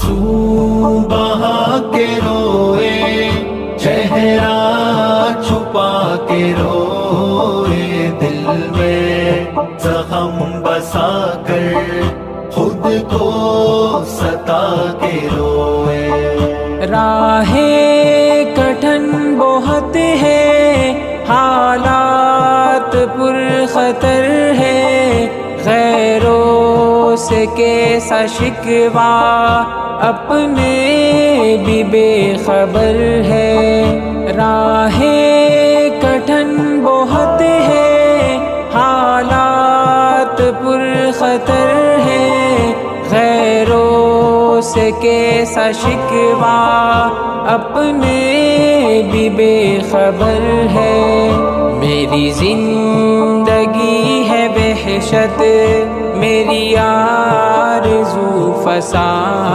آنسو بہا کے روئے، چہرہ چھپا کے روئے، دل میں زخم بسا کر خود کو ستا کے روئے۔ راہ کٹھن بہت ہے، حالات پر خطر ہے، غیروں سے کیسا شکوہ اپنے بھی بے خبر ہے۔ راہ کٹھن بہت ہے، حالات پر خطر ہے، غیروں سے کیسا شکوہ اپنے بھی بے خبر ہے۔ میری زندگی ہے وحشت، میری آرزو فساد،